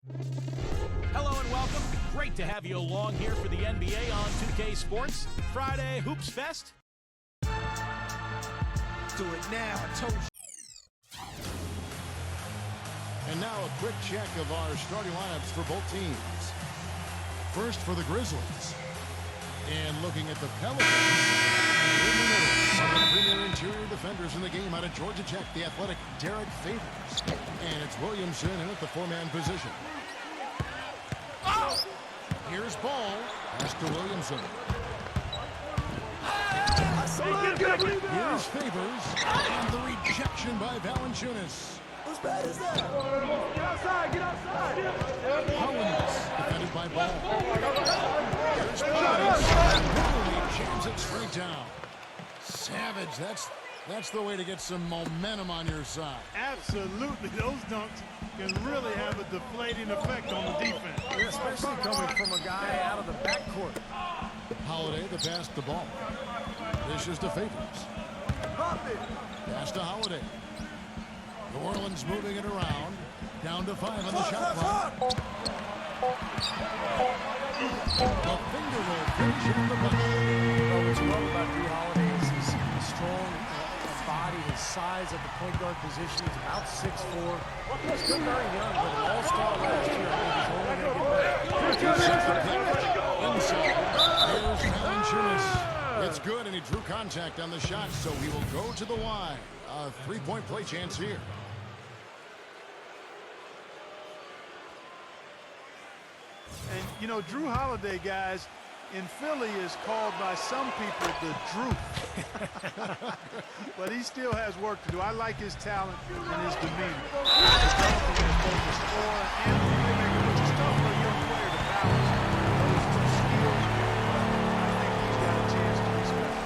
Hello and welcome. Great to have you along here for the NBA on 2K Sports. Friday Hoops Fest. Do it now, I told you. And now a quick check of our starting lineups for both teams. First for the Grizzlies. And looking at the Pelicans, in the middle, one of the premier interior defenders in the game out of Georgia Tech, the athletic Derek Favors. And it's Williamson in at the four-man position. Oh! Here's Ball. Pass to Williamson. Here's Favors. And the rejection by Valanciunas. Whose bad is that? Get outside, get outside. Collins, defended by Ball. Here's Price. Jams it straight down. Savage, that's the way to get some momentum on your side. Absolutely, those dunks can really have a deflating effect on the defense. Especially coming from a guy out of the backcourt. Holiday, the pass to Ball. Dishes to Favors. Pass to Holiday. New Orleans moving it around. Down to 5 on the shot clock. The finger roll finishing the bucket. Well, what's wrong about Drew Holiday is he's strong, body, his size at the point guard position. He's about 6'4". He's still very young, but an all-star last year. I think he's only going to get better. Inside. Here's Valanciunas. It's good, and he drew contact on the shot, so he will go to the line. A three-point play chance here. And, you know, Drew Holiday, guys, in Philly is called by some people the Drew. But he still has work to do. I like his talent and his demeanor. He's both a scorer and a playmaker, which is tough for a young player to balance those two skills. I think he's got a chance to be special.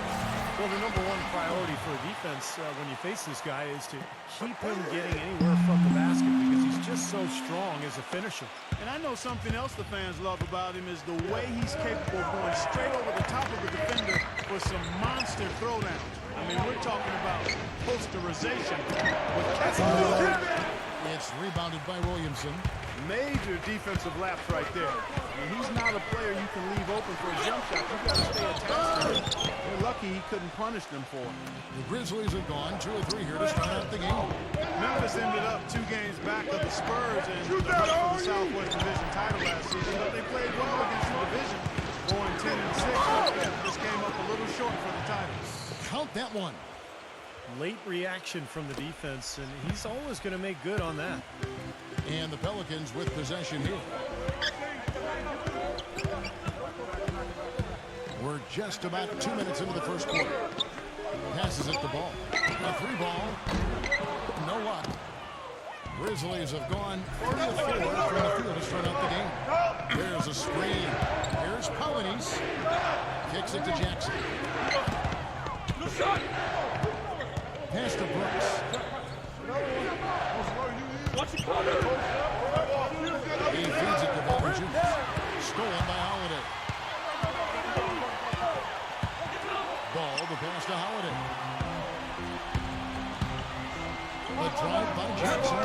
Well, the number one priority for a defense when you face this guy is to keep him getting anywhere from the basket because he's just so strong as a finisher. And I know something else the fans love about him is the way he's capable of going straight over the top of the defender for some monster throwdowns. I mean, we're talking about posterization with catching. It's rebounded by Williamson. Major defensive lapse right there. I mean, he's not a player you can leave open for a jump shot. You've got to stay attached to him. They're lucky he couldn't punish them for it. The Grizzlies have gone 2 of 3 here to start out the game. Memphis ended up 2 games back of the Spurs in the hunt for the Southwest Division title last season, but they played well against the division, going 10-6. This came up a little short for the Tigers. Count that one. Late reaction from the defense, and he's always going to make good on that. And the Pelicans with possession here. We're just about 2 minutes into the first quarter. Passes it the ball. A 3-ball. No luck. Grizzlies have gone 3 of 4 from the field to start out the game. There's a screen. Here's Polinis. Kicks it to Jackson. Pass to Brooks. He feeds it to Valanciunas. Stolen by Holiday. Ball, the pass to Holiday. The drive by Jackson.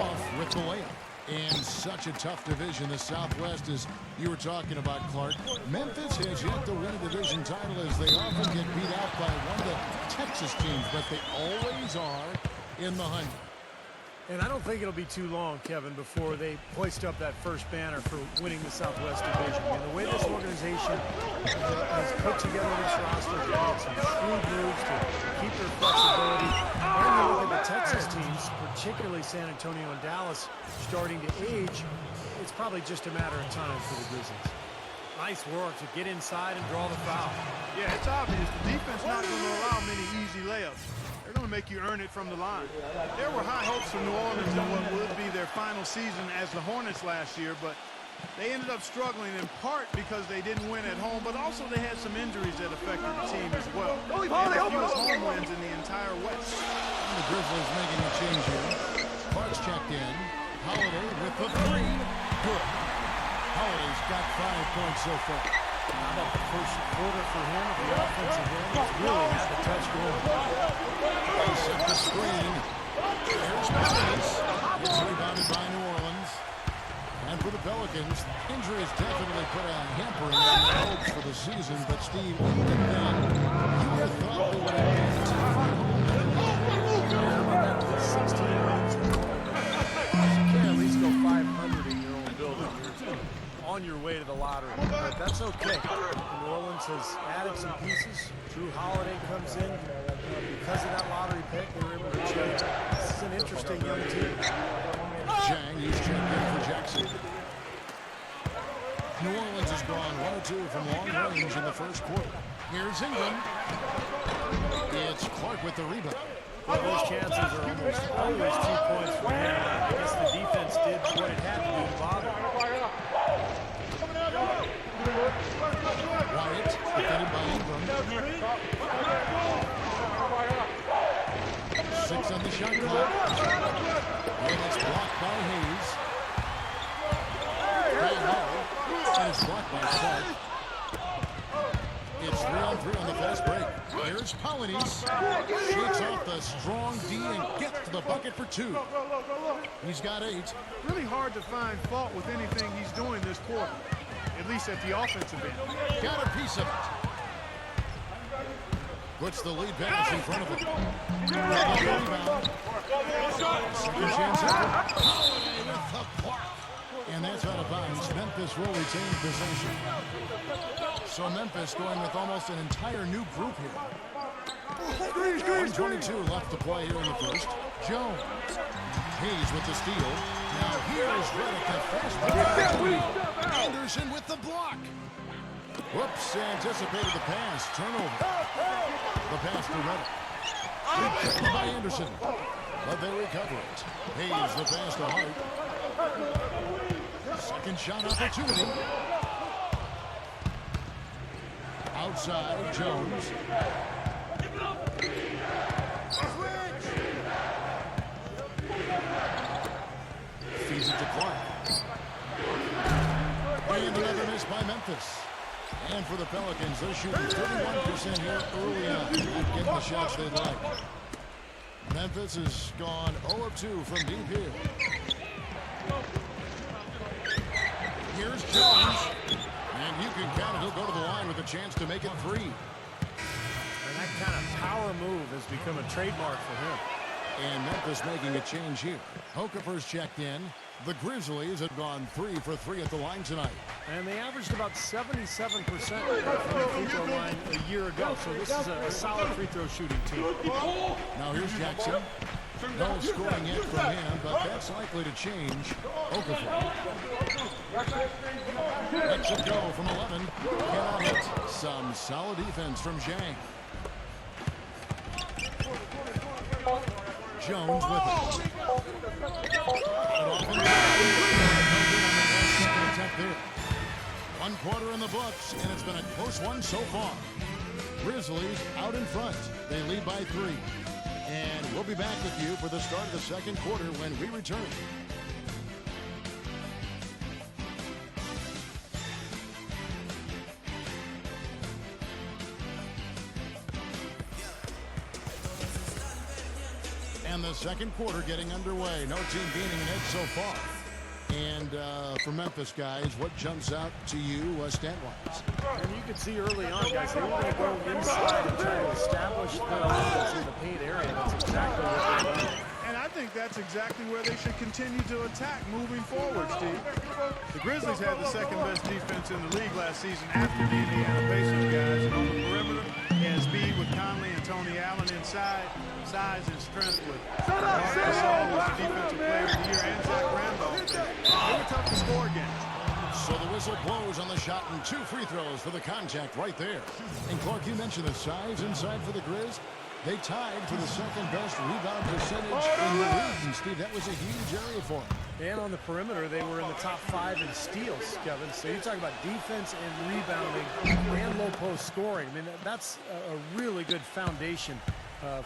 Off with the layup. And such a tough division, the Southwest, as you were talking about, Clark. Memphis has yet to win a division title as they often get beat out by one of the Texas teams, but they always are in the hunt. And I don't think it'll be too long, Kevin, before they hoist up that first banner for winning the Southwest Division. And the way this organization has put together this roster, they've made some shrewd moves to keep their flexibility. And you look at the Texas teams, particularly San Antonio and Dallas, starting to age. It's probably just a matter of time for the Grizzlies. Nice work to get inside and draw the foul. Yeah, it's obvious. The defense not going to allow many easy layups. They're going to make you earn it from the line. There were high hopes for New Orleans in what would be their final season as the Hornets last year, but they ended up struggling in part because they didn't win at home, but also they had some injuries that affected the team as well. They had the fewest home wins in the entire West. And the Grizzlies making a change here. Clark's checked in. Holiday with the 3. Good. Holiday's got 5 points so far. How about the first quarter for him at the offensive end? He's really had the touch going. They set the screen. There's Memphis. It's rebounded by New Orleans. And for the Pelicans, injuries definitely put a hampering on their hopes for the season. But, Steve, even then, you would have thought they would have been tough. How about that? 16 wins. You can't at least go 500 in your own building. You're on your way to the lottery. But that's okay. New Orleans has added some pieces. Drew Holiday comes in. Because of that lottery pick, they were able to trade. This is an interesting young team. Jang, he's checked in for Jackson. New Orleans has gone 1 of 2 from long range in the first quarter. Here's Ingram. It's Clark with the rebound. Well, those chances are always 2 points for him. I guess the defense did what it had to do to bother. Wyatt, defended by Ingram. 6 on the shot clock. And it's blocked by Hayes. And it's blocked by Clark. It's 3-on-3 on the fast break. Here's Polynice. Shakes off the strong D and gets to the bucket for 2. He's got 8. Really hard to find fault with anything he's doing this quarter, at least at the offensive end. Got a piece of it. Puts the lead pass in front of him. Rebound. Second chance effort. Holiday with the block. And that's out of bounds. Memphis will retain possession. So Memphis going with almost an entire new group here. 1:22 left to play here in the first. Jones. Hayes with the steal. Now here's Reddick, the fast break. Anderson with the block. Whoops, anticipated the pass. Turnover. The pass to Reddick. Good check by Anderson. But they recover it. Hayes the pass to Hart. Second shot opportunity. Outside, Jones. Feeds it to Clark. And another miss by Memphis. And for the Pelicans, they're shooting 31% here early on. Not getting the shots they'd like. Memphis has gone 0 of 2 from deep here. Here's Jones. And you can count it. He'll go to the line with a chance to make it 3. And that kind of power move has become a trademark for him. And Memphis making a change here. Okafor's checked in. The Grizzlies have gone 3 for 3 at the line tonight. And they averaged about 77% from the free throw line a year ago. So this is a solid free throw shooting team. Now here's Jackson. No scoring yet from him, but that's likely to change. Okafor. Lets it go from 11. Cannot hit. Some solid defense from Zhang. Jones with it. There. 1 quarter in the books, and it's been a close one so far. Grizzlies out in front. They lead by 3. And we'll be back with you for the start of the second quarter when we return. And the second quarter getting underway. No team gaining an edge so far. And for Memphis guys, what jumps out to you stat-wise? And you could see early on, guys, they were going to go inside and try to establish their offense in the paint area. That's exactly what they're doing. And I think that's exactly where they should continue to attack moving forward, Steve. The Grizzlies had the second best defense in the league last season after the Indiana Pacers guys. And on the perimeter, he has speed with Conley and Tony Allen inside, size and strength with Mark Gasol was the defensive player of the year, and Zach Randolph. They were tough to score against. So the whistle blows on the shot and 2 free throws for the contact right there. And Clark, you mentioned the size inside for the Grizz. They tied for the second best rebound percentage in the league. And Steve, that was a huge area for them. And on the perimeter, they were in the top 5 in steals, Kevin. So you talk about defense and rebounding and low post scoring. I mean, that's a really good foundation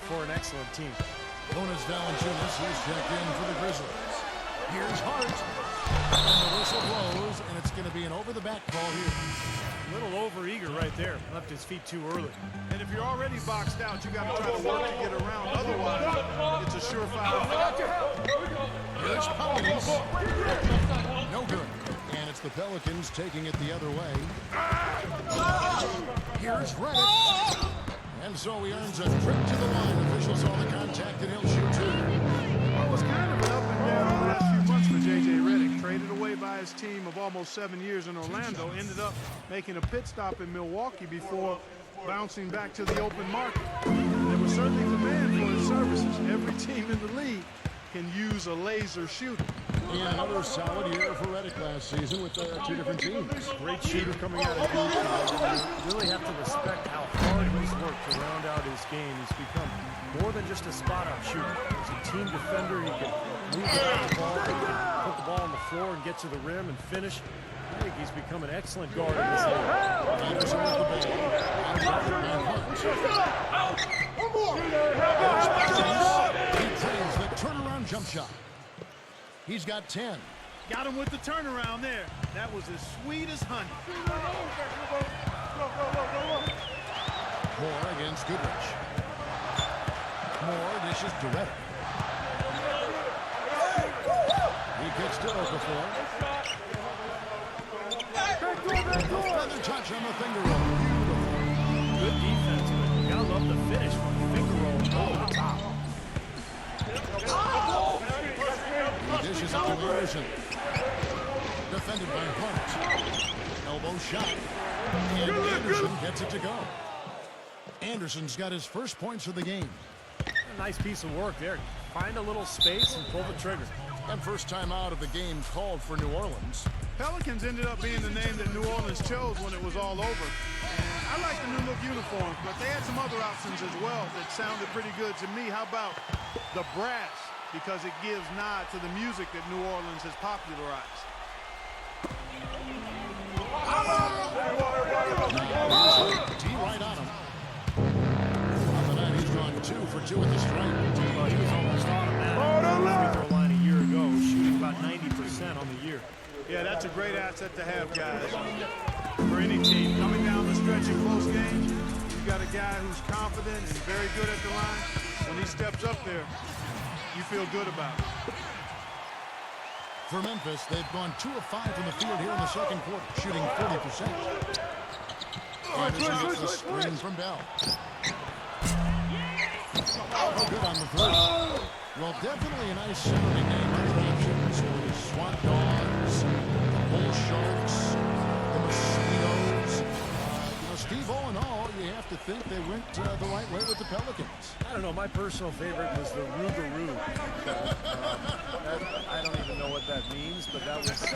for an excellent team. Jonas Valanciunas, he's checked in for the Grizzlies. Here's Hart. And the whistle blows, and it's going to be an over-the-back call here. A little over-eager right there. Left his feet too early. And if you're already boxed out, you got to try to work to get around. Otherwise, it's a surefire foul. Here's Polynice. No good. it's the Pelicans taking it the other way. Here's Reddick. And so he earns a trip to the line. Officials saw the contact, and he'll shoot two. Well, it was kind of an up and down the last few months for J.J. Redick. Traded away by his team of almost 7 years in Orlando. Ended up making a pit stop in Milwaukee before bouncing back to the open market. There was certainly demand for his services. Every team in the league can use a laser shooter. And another solid year for Reddick last season with two different teams. Great shooter coming out of Duke. You really have to respect how hard he's worked to round out his game. He's become more than just a spot-up shooter. He's a team defender. He can move around the ball, he can put the ball on the floor and get to the rim and finish. I think he's become an excellent guard in this league. Anderson with the ball. He drains the turnaround jump shot. He's got 10. Got him with the turnaround there. That was as sweet as honey. Moore against Goodrich. Moore dishes to Reddick. He kicks to Okafor. Another touch on the finger roll. Beautiful. Good defense, but you gotta love the finish from the finger roll over the top. He dishes it to Williamson. Defended by Hart. Elbow shot. And Anderson gets it to go. Anderson's got his first points of the game. A nice piece of work there. Find a little space and pull the trigger. And first time out of the game called for New Orleans. Pelicans ended up being the name that New Orleans chose when it was all over. I like the new look uniforms, but they had some other options as well that sounded pretty good to me. How about the brass? Because it gives nod to the music that New Orleans has popularized. T right on him. On the night, he's gone 2 for 2 at the stripe. He was almost automatic on the free throw line a year ago, shooting about 90% on the year. Yeah, that's a great asset to have, guys. For any team coming down the stretch in close games, you've got a guy who's confident and very good at the line. When he steps up there, you feel good about it. For Memphis, they've gone 2 of 5 from the field here in the second quarter, shooting 40%. Anderson gets the screen from Bell. Oh, good on the three. Well, definitely a nice sounding name on the caption. So the Swamp Dogs, the Bull Sharks, the Mosquitoes. Steve, all in all, you have to think they went the right way with the Pelicans. I don't know. My personal favorite was the Rougarou. I don't even know what that means, but that was in the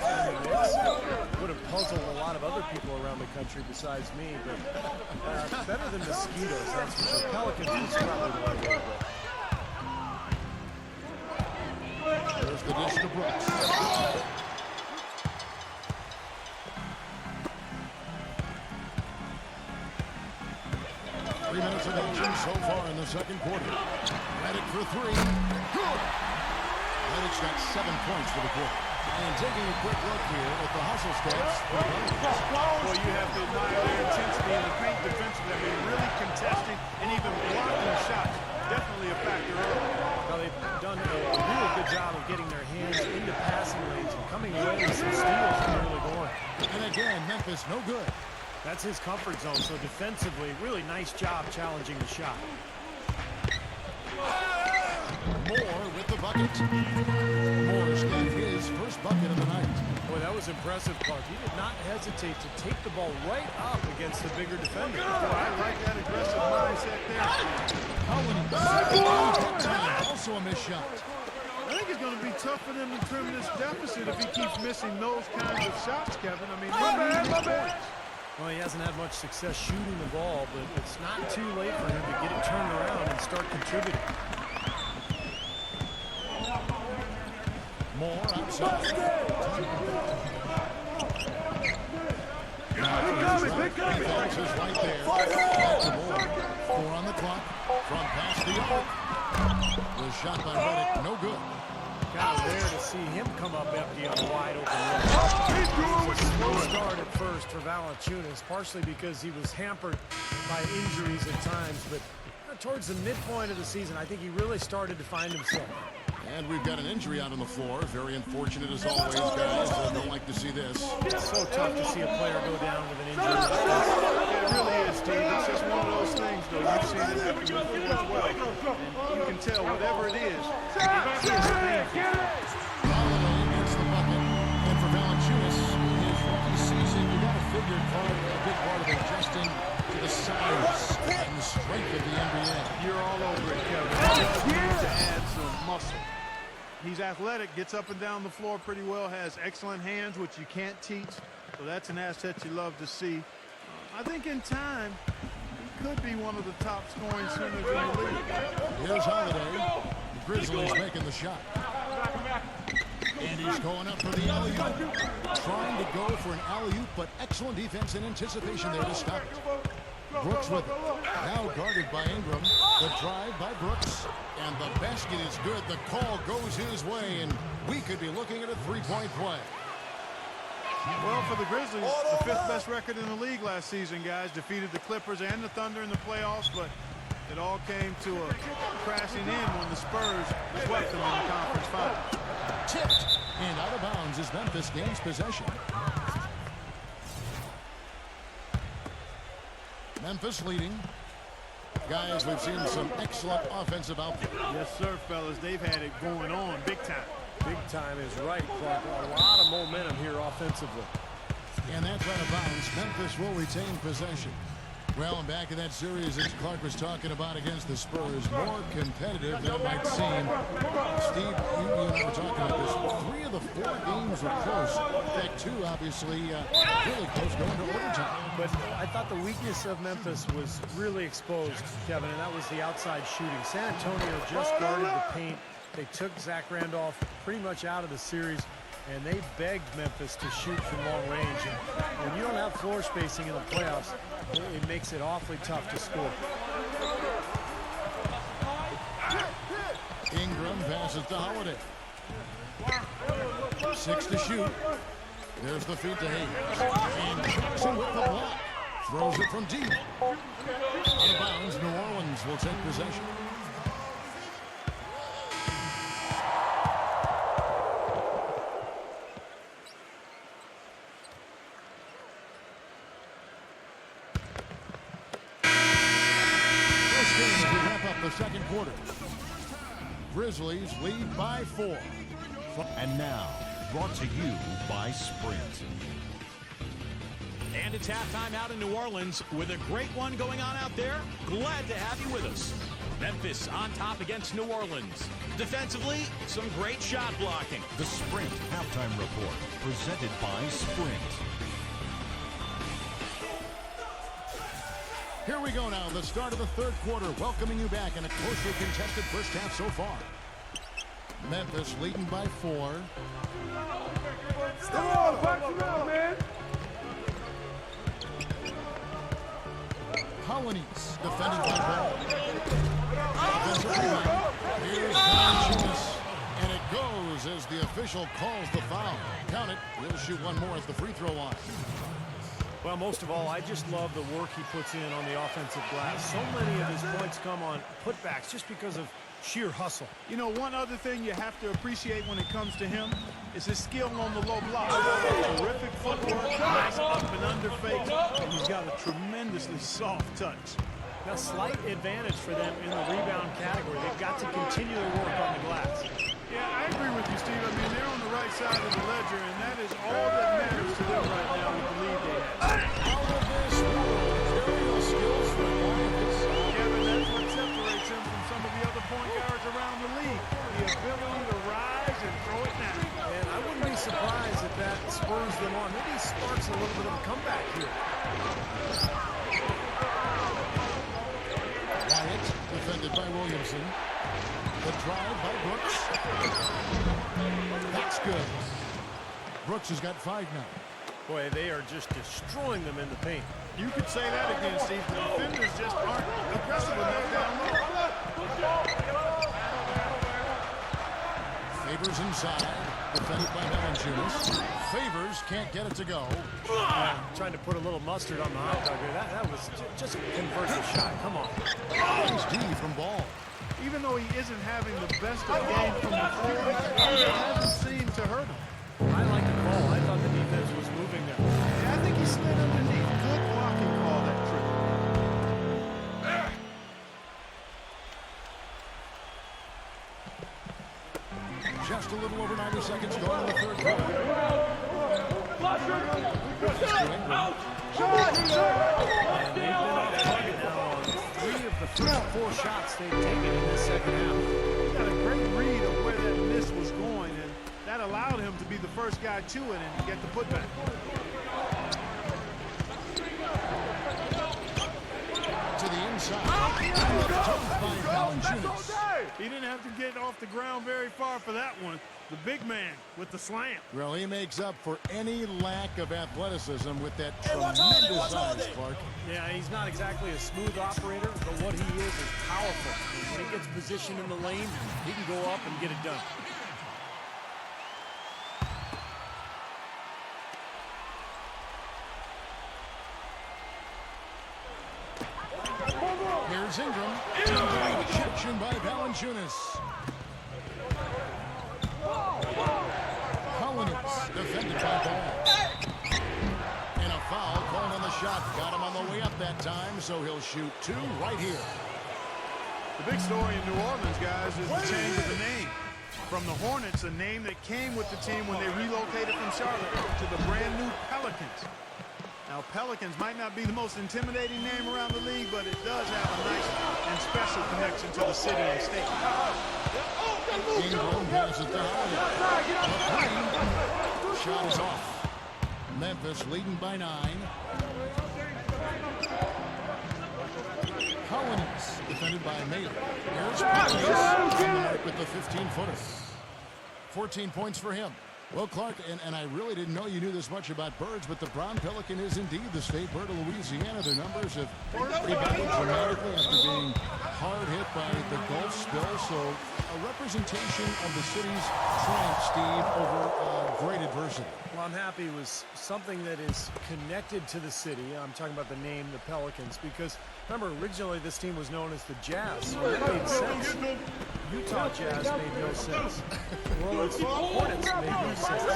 mix. Would have puzzled a lot of other people around the country besides me, but better than mosquitoes, that's for sure. Pelicans was probably the right way to go. There's the dish to Brooks. 3 minutes of action so far in the second quarter. Reddick for 3. Good. Reddick's got 7 points for the quarter. And taking a quick look here at the hustle stats. Well, you have to admire their intensity in the paint defensively. I mean, really contesting and even blocking shots. Definitely a factor early. Now, they've done a really good job of getting their hands into passing lanes and coming away with some steals from early going. And again, Memphis no good. That's his comfort zone, so defensively, really nice job challenging the shot. Moore with the bucket. Moore's got his first bucket of the night. Boy, that was impressive, Clark. He did not hesitate to take the ball right up against the bigger defender. Boy, I like that aggressive mindset there. Cullen, also a missed shot. I think it's going to be tough for them to trim this deficit if he keeps missing those kinds of shots, Kevin. I mean, my bad. Well, he hasn't had much success shooting the ball, but it's not too late for him to get it turned around and start contributing. Moore outside. Defense is right there. Back to Moore. 4 on the clock. From past the arc. The shot by Reddick, no good. Kind of rare to see him come up empty on a wide open look. It was a slow start at first for Valanciunas, partially because he was hampered by injuries at times, but kind of towards the midpoint of the season, I think he really started to find himself. And we've got an injury out on the floor. Very unfortunate as always, guys. I don't like to see this. It's so tough to see a player go down with an injury. It really is, Steve. It's just one of those things, though. You've seen it happen before as well. And you can tell whatever it is, it is painful. Holiday gets the bucket. And for Valanciunas, in his rookie season, you got to figure a big part of adjusting to the size and the strength of the NBA. You're all over it, Kevin. He does need to add some muscle. He's athletic, gets up and down the floor pretty well, has excellent hands, which you can't teach. So that's an asset you love to see. I think in time, he could be one of the top scoring centers in the league. Here's Holiday. The Grizzlies making the shot. And he's going up for the alley-oop. Trying to go for an alley-oop, but excellent defense and anticipation there to stop it. Brooks with it. Now guarded by Ingram. The drive by Brooks. And the basket is good. The call goes his way, and we could be looking at a three-point play. Well, for the Grizzlies, the fifth best record in the league last season, guys. Defeated the Clippers and the Thunder in the playoffs, but it all came to a crashing in when the Spurs swept them in the conference finals. Tipped. And out of bounds as Memphis gains possession. Memphis leading. Guys, we've seen some excellent offensive output. Yes, sir, fellas. They've had it going on big time. Big time is right, Clark. A lot of momentum here offensively. And that's out of bounds. Memphis will retain possession. Well, and back in that series, as Clark was talking about against the Spurs, more competitive than it might seem. Steve, you and I were talking about this. 3 of the 4 games were close. In fact, 2 obviously really close going to overtime. But I thought the weakness of Memphis was really exposed, Kevin, and that was the outside shooting. San Antonio just guarded the paint. They took Zach Randolph pretty much out of the series, and they begged Memphis to shoot from long range. And when you don't have floor spacing in the playoffs, it makes it awfully tough to score. Ingram passes to Holiday. 6 to shoot. There's the feed to Hayes. And Jackson with the block. Throws it from deep. Out of bounds, New Orleans will take possession. The second quarter. Grizzlies lead by 4. And now, brought to you by Sprint. And it's halftime out in New Orleans with a great one going on out there. Glad to have you with us. Memphis on top against New Orleans. Defensively, some great shot blocking. The Sprint Halftime Report, presented by Sprint. Here we go now, the start of the third quarter, welcoming you back in a closely contested first half so far. Memphis leading by 4. Come on, back it up, man. Hollanese defended by Ball. Offensive rebound. Here's Valanciunas. And it goes as the official calls the foul. Count it. He'll shoot one more at the free throw line. Well, most of all, I just love the work he puts in on the offensive glass. So many of his points come on putbacks just because of sheer hustle. You know, one other thing you have to appreciate when it comes to him is his skill on the low block. Terrific footwork, nice up and under fakes, and he's got a tremendously soft touch. Now, slight advantage for them in the rebound category. They've got to continue their work on the glass. Yeah, I agree with you, Steve. I mean, they're on the right side of the ledger, and that is all that matters to them right now with the lead they have. Out of this aerial skills for Williamson. Kevin, that's what separates him from some of the other point guards around the league. The ability to rise and throw it down. And I wouldn't be surprised if that spurs them on. Maybe sparks a little bit of a comeback here. Wyatt defended by Williamson. The drive by Brooks. That's good. Brooks has got 5 now. Boy, they are just destroying them in the paint. You could say that again, Steve. The defenders just aren't aggressive enough down low. Favors inside. Defended by Valanciunas. Favors can't get it to go. Trying to put a little mustard on the hot dog here. That was just a conversion shot. Come on. Nice D from Ball. Even though he isn't having the best of game from the floor, it hasn't seemed to hurt him. I like the call. I thought the defense was moving there. Yeah, I think he slid underneath. Good blocking call, that trick. Just a little over 90 seconds going in the third quarter. And they've been off target now on 3 of the first 4 shots they've taken in this second half. He got a great read of where that miss was going, and that allowed him to be the first guy to it and get the putback. To the inside. By Valanciunas. He didn't have to get off the ground very far for that one. The big man with the slam. Well, he makes up for any lack of athleticism with that tremendous size, Clark. Yeah, he's not exactly a smooth operator, but what he is powerful. And when he gets positioned in the lane, he can go up and get it done. Here's Ingram. Rejection by Valanciunas. Collins defended by Ball. And a foul called on the shot. Got him on the way up that time, so he'll shoot 2 right here. The big story in New Orleans, guys, is the change of the name. From the Hornets, a name that came with the team when they relocated from Charlotte, to the brand new Pelicans. Now, Pelicans might not be the most intimidating name around the league, but it does have a nice and special connection to the city and state. Ingram passes to Holiday. Shot is off. Memphis leading by 9. Collins defended by Mailer. Here's Collins with the 15-footer. 14 points for him. Well, Clark, and I really didn't know you knew this much about birds, but the brown pelican is indeed the state bird of Louisiana. Their numbers have rebounded dramatically after being hard hit by the Gulf spill. So a representation of the city's triumph, Steve, over great adversity. Well, I'm happy it was something that is connected to the city. I'm talking about the name, the Pelicans, because remember, originally this team was known as the Jazz, so it made sense. Utah Jazz made no sense. New Orleans Hornets made no sense. He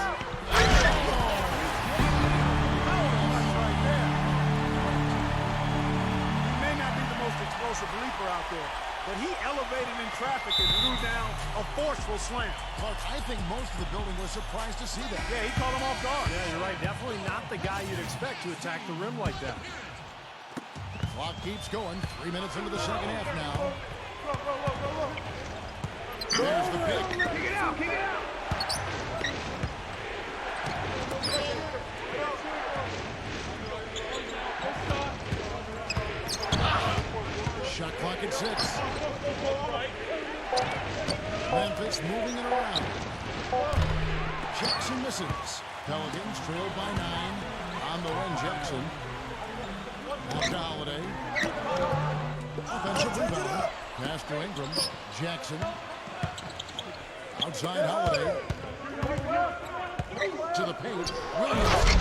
may not be the most explosive leaper out there, but he elevated in traffic and threw down a forceful slam. Clark, I think most of the building was surprised to see that. Yeah, he caught him off guard. Yeah, you're right. Definitely not the guy you'd expect to attack the rim like that. Clock keeps going. 3 minutes into the second half now. There's the pick. Kick it out, kick it out. Shot clock at 6. Memphis moving it around. Jackson misses. Pelicans trailed by 9. On the run, Jackson. Now to Holiday. Offensive rebound. Pass to Ingram. Jackson. Outside Holiday. To the paint. Williamson.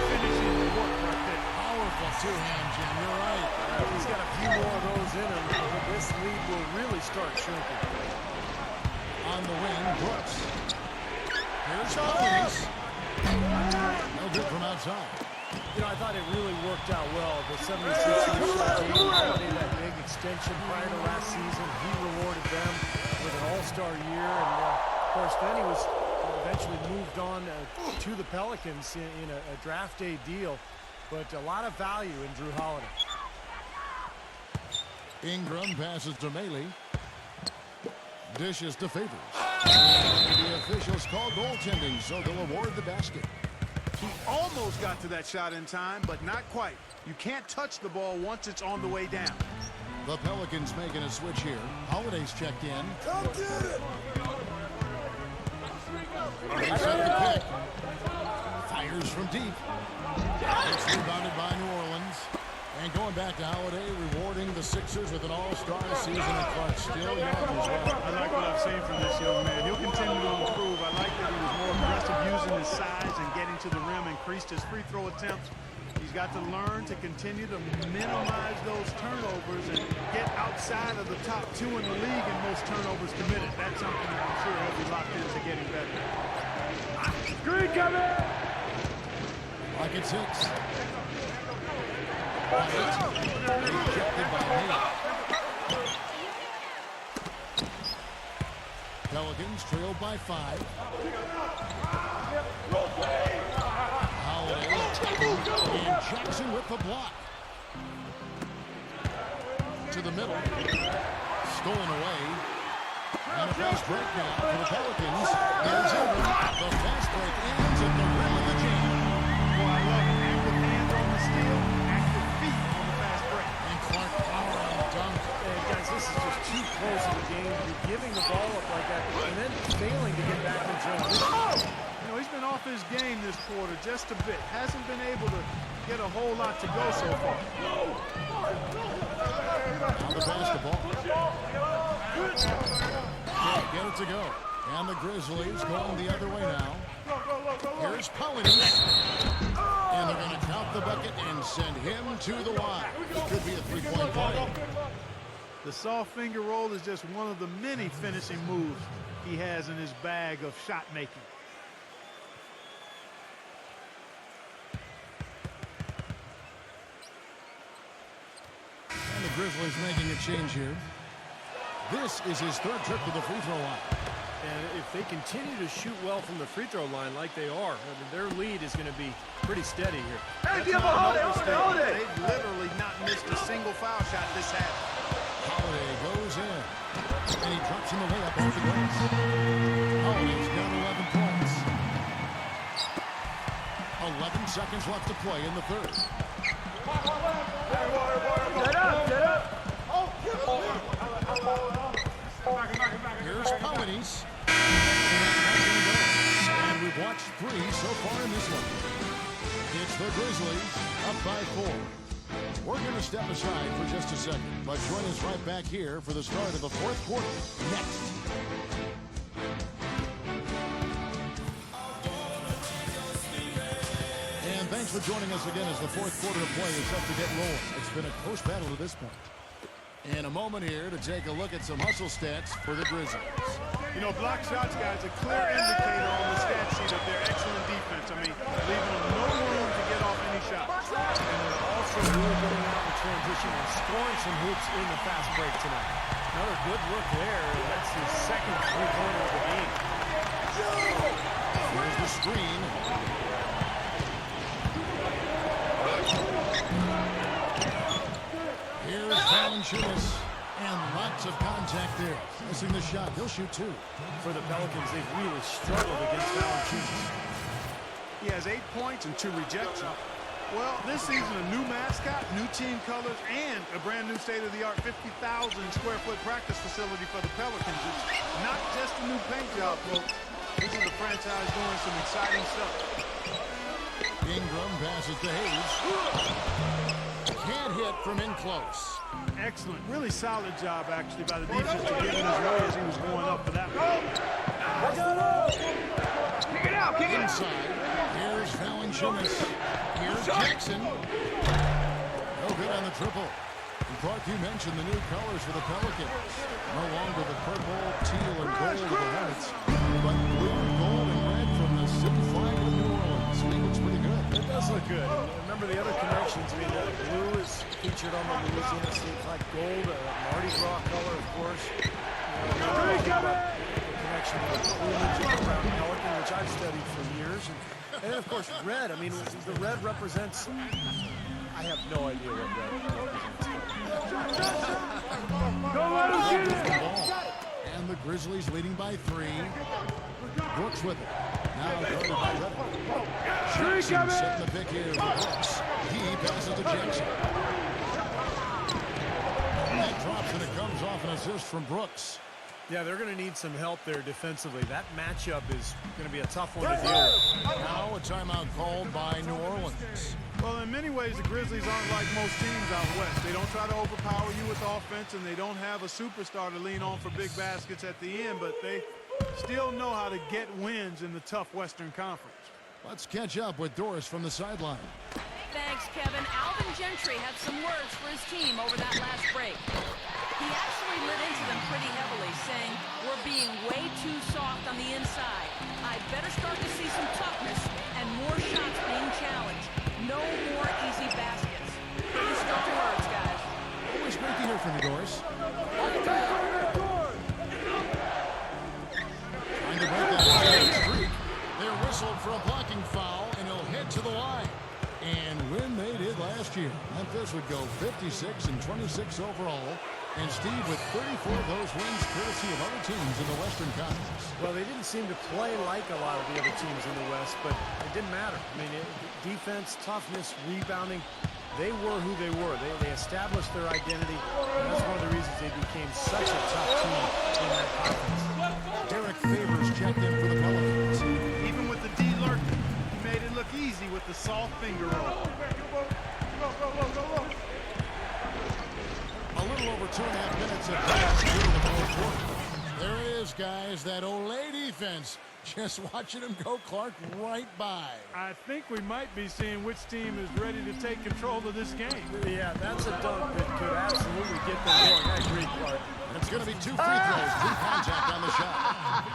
Finishing the work right there. Powerful two-hand jam. You're right. He's got a few more of those in him. This lead will really start shrinking. On the wing, Brooks. Here's Collins. No good from outside. You know, I thought it really worked out well. The 76ers gave that big extension prior to last season. He rewarded them with an all-star year. And, of course, then he was eventually moved on to the Pelicans in a draft day deal. But a lot of value in Drew Holiday. Ingram passes to Maley. Dishes to Favors. The officials call goaltending, so they'll award the basket. He almost got to that shot in time, but not quite. You can't touch the ball once it's on the way down. The Pelicans making a switch here. Holiday's checked in. Come get it! They set the pick. Fires from deep. It's rebounded by New Orleans. And going back to Holiday, rewarding the Sixers with an all-star season, and Clark still young as well. I like what I've seen from this young man. He'll continue to improve. I like that he was more aggressive using his size and getting to the rim, increased his free throw attempts. He's got to learn to continue to minimize those turnovers and get outside of the top 2 in the league in most turnovers committed. That's something that I'm sure he'll be locked into getting better. Screen coming! Like it's 6. Rejected by Hayes. Pelicans trailed by 5. Holiday and Jackson with the block. To the middle. Stolen away. And a fast break now for the Pelicans. Is over. The fast break ends at the rim of the jam. Well, I love it. Active hands on the steal, active feet on the fast break. And Clark power on the dunk. Hey, guys, this is just too close in the game. You're giving the ball up like that and then failing to get back in transition. You know, he's been off his game this quarter just a bit. Hasn't been able to get a whole lot to go so far. Now the basketball. Can't get it to go. And the Grizzlies going the other way now. Here's Pollins. And they're going to count the bucket and send him to the line. It could be a three-point play. The soft finger roll is just one of the many finishing moves he has in his bag of shot making. And the Grizzlies making a change here. This is his 3rd trip to the free throw line. And if they continue to shoot well from the free throw line like they are, I mean, their lead is going to be pretty steady here. That's not an understatement. They've literally not missed a single foul shot this half. Holiday goes in. And he drops in the layup off the glass. Holiday's got 11 points. 11 seconds left to play in the 3rd. Get up! Here's Pollins. And we've watched 3 so far in this one. It's the Grizzlies up by 4. We're going to step aside for just a second, but join us right back here for the start of the 4th quarter next. And thanks for joining us again as the 4th quarter of play is set to get rolling. It's been a close battle to this point. In a moment here to take a look at some hustle stats for the Grizzlies. You know, block shots, guys, a clear indicator on the stat sheet of their excellent defense. I mean, leaving them no room to get off any shots. And they're also really getting out in transition and scoring some hoops in the fast break tonight. Another good look there. That's his 2nd three-pointer of the game. Here's the screen. Here's Valanciunas. And lots of contact there. Missing the shot. He'll shoot 2. For the Pelicans, they've really struggled against Valanciunas. He has 8 points and 2 rejections. Well, this season, a new mascot, new team colors, and a brand new state-of-the-art 50,000 square foot practice facility for the Pelicans. It's not just a new paint job, folks. This is a franchise doing some exciting stuff. Ingram passes to Hayes. Can't hit from in close. Excellent. Really solid job, actually, by the defense to get in his way as he was going up for that one. Kick it out! Inside. Here's Valanciunas. Here's Jackson. No good on the triple. And Clark, you mentioned the new colors for the Pelicans. No longer the purple, teal, and gold of the Hornets, but blue, gold, and red from the city flag of New Orleans. It looks pretty good. It does look good. And remember the other connections. I mean, blue is featured on the Louisiana State flag. Gold, Mardi Gras color, of course. The connection with the plumage of the brown pelican, which I've studied for years. And of course, red. I mean, the red represents... I have no idea what red represents. Don't let him get it! And the Grizzlies leading by 3. Brooks with it. Now guarded by Redmond. Jackson setting the pick here for Brooks. He passes to Jackson. And that drops, and it comes off an assist from Brooks. Yeah, they're going to need some help there defensively. That matchup is going to be a tough one to deal with. Now a timeout called by New Orleans. Well, in many ways, the Grizzlies aren't like most teams out west. They don't try to overpower you with offense, and they don't have a superstar to lean on for big baskets at the end, but they still know how to get wins in the tough Western Conference. Let's catch up with Doris from the sideline. Thanks, Kevin. Alvin Gentry had some words for his team over that last break. He actually lit into them pretty heavily, saying, "We're being way too soft on the inside. I better start to see some toughness and more shots being challenged. No more easy baskets." Pretty strong words, guys. Always great to hear from you, Doris. Trying to break that streak. They're whistled for a blocking foul, and he'll head to the line. And when they did last year, Memphis would go 56-26 overall. And Steve, with 34 of those wins courtesy of other teams in the Western Conference. Well, they didn't seem to play like a lot of the other teams in the West, but it didn't matter. I mean, defense, toughness, rebounding, they were who they were. They established their identity, and that's one of the reasons they became such a tough team in that conference. Derek Favors checked in for the Pelicans. Even with the D lurking, he made it look easy with the soft finger roll. A little over 2.5 minutes of pass here in the fourth quarter. There it is, guys. That Olay defense. Just watching him go, Clark, right by. I think we might be seeing which team is ready to take control of this game. Yeah, that's a dunk that could absolutely get them going. I agree, Clark. It's going to be 2 free throws, 3 contact on the shot.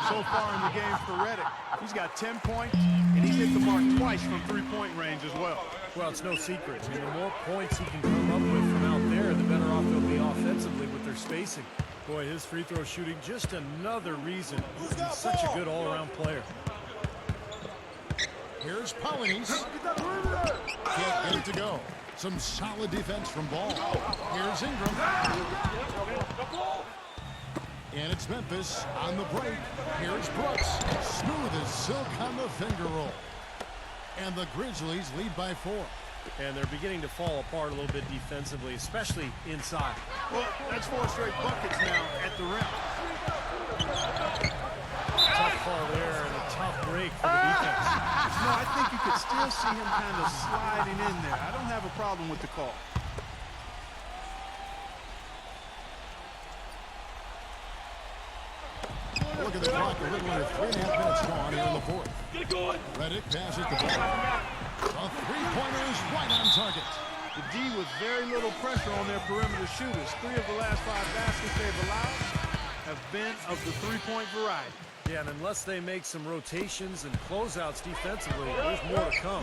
So far in the game for Reddick, he's got 10 points, and he's hit the mark twice from three-point range as well. Well, it's no secret. I mean, the more points he can come up with from out there, the better off they'll be offensively with their spacing. Boy, his free throw shooting, just another reason he's such a good all-around player. Here's Polynice. Can't get it to go. Some solid defense from Ball. Here's Ingram. And it's Memphis on the break. Here's Brooks. Smooth as silk on the finger roll. And the Grizzlies lead by 4. And they're beginning to fall apart a little bit defensively, especially inside. Well, that's 4 straight buckets now at the rim. Tough call there and a tough break for the defense. No, I think you could still see him kind of sliding in there. I don't have a problem with the call. Look at the clock. A little under 3.5 minutes gone here in the fourth. Reddick passes the ball. A three-pointer is right on target. The D with very little pressure on their perimeter shooters. 3 of the last 5 baskets they've allowed have been of the three-point variety. Yeah, and unless they make some rotations and closeouts defensively, there's more to come.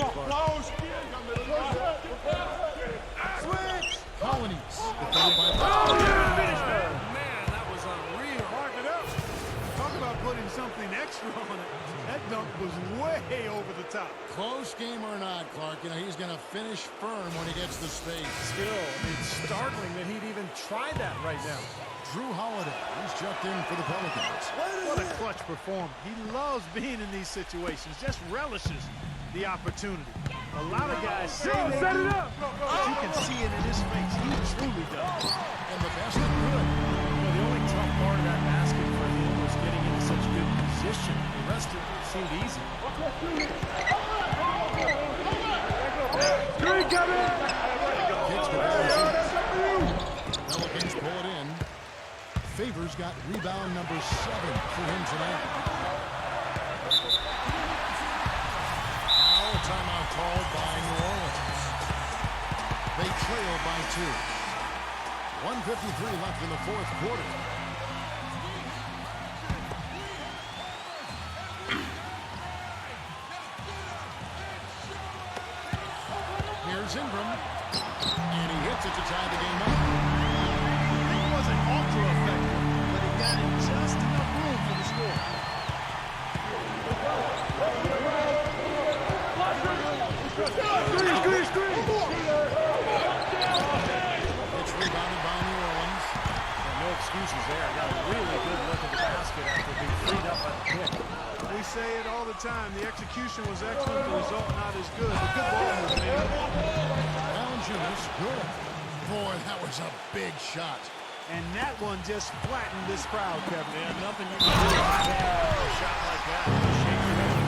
Switch! Colonies defended by Man, that was unreal. Mark it up. Talk about putting something extra on it. That dunk was way over the top. Close game or not, Clark, you know, he's going to finish firm when he gets the space. Still, it's startling that he'd even try that right now. Drew Holiday, he's checked in for the Pelicans. What a clutch performer. He loves being in these situations, just relishes the opportunity. A lot of guys say they do, but you can see it in his face. He truly does. And the basket good. Well, the only tough part of that basket for him was getting into such good position. The rest of it seemed easy. Kicks the ball. Pelicans pull it in. Favors got rebound number 7 for him tonight. Now a timeout called by New Orleans. They trail by 2. 1:53 left in the fourth quarter. Here's Ingram. And he hits it to tie the game up. It wasn't ultra effective, but it got him just enough room for the score. It's rebounded by New Orleans. No excuses there. Got a really good look at the basket after being freed up by the pick. We say it all the time. The execution was excellent. The result not as good. A good ball movement. Valanciunas, good. Boy, that was a big shot. And that one just flattened this crowd, Kevin. Yeah, nothing you can do to a shot like that. Shake your head.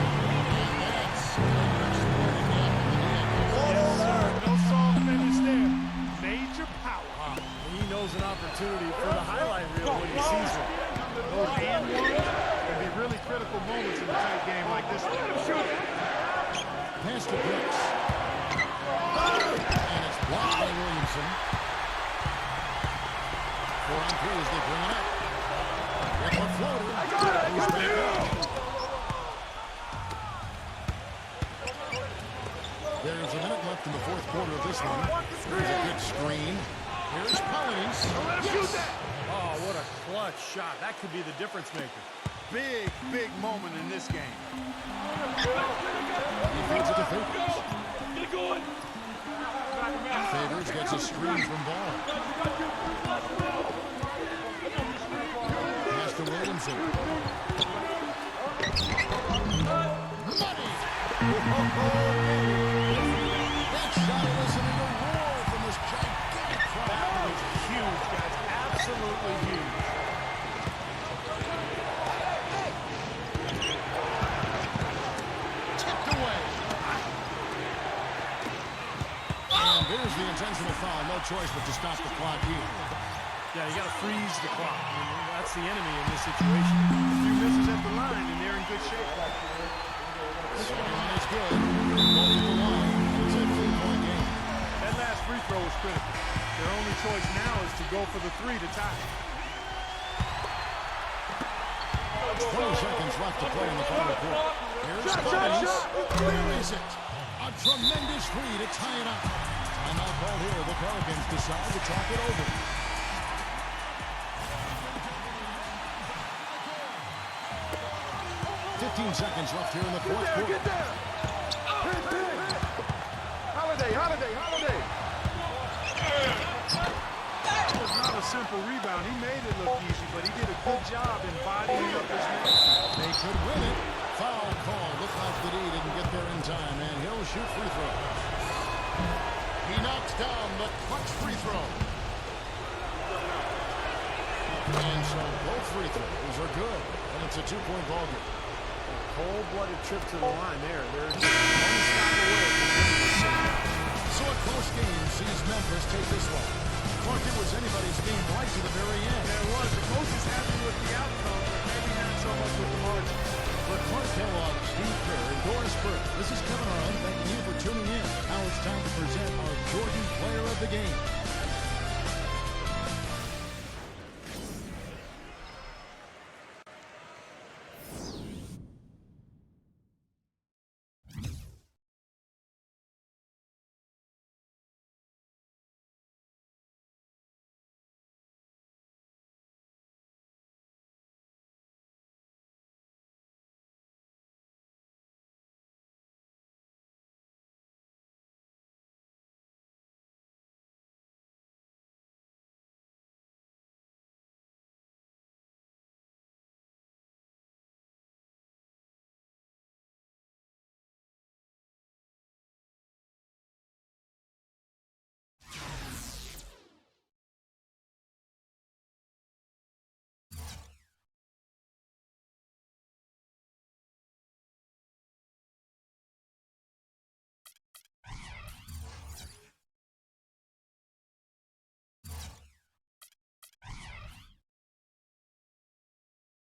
Yes, sir. No soft finish there. Major power. Wow. He knows an opportunity for the highlight reel when he sees it. Those and ones can be really critical moments in a tight game like this one. Pass to Brooks. And it's blocked by Williamson. 4 on 3 as they bring it up. With a floater. He's back up. There's a minute left in the fourth quarter of this one. Here's a good screen. Here's Collins. Yes! Oh, what a clutch shot. That could be the difference maker. Big, big moment in this game. He feeds it to Favors. Favors gets a screen from Ball. Pass to Williamson. Money! That shot elicited a roar from this gigantic crowd. That was huge, guys. Absolutely huge. Tipped away. And there's the intentional foul. No choice but to stop the clock here. Yeah, you got to freeze the clock. I mean, that's the enemy in this situation. A few misses at the line, and they're in good shape. And it's good. Both to the line. It's a 3-point game. That last free throw was critical. Their only choice now is to go for the 3 to tie. 20 seconds left to play in the final quarter. Here's Collins. Where is it? A tremendous 3 to tie it up. Timeout called here. The Pelicans decide to talk it over. Seconds left here in the fourth quarter. Get there! Holiday! That was not a simple rebound. He made it look easy, but he did a good job embodying up his man. They could win it. Foul call. Looked like that he didn't get there in time, and he'll shoot free throws. He knocks down the clutch free throw. And so both free throws are good, and it's a 2-point ball game. Cold-blooded trip to the line there. They're just one stop away from winning this game. So a close game sees Memphis take this one. Clark, it was anybody's game right to the very end. There was. The coach is happy with the outcome, but maybe not so much with the margin. For Clark Kellogg, Steve Kerr, and Doris Burke, this is Kevin Arlen thanking you for tuning in. Now it's time to present our Jordan Player of the Game.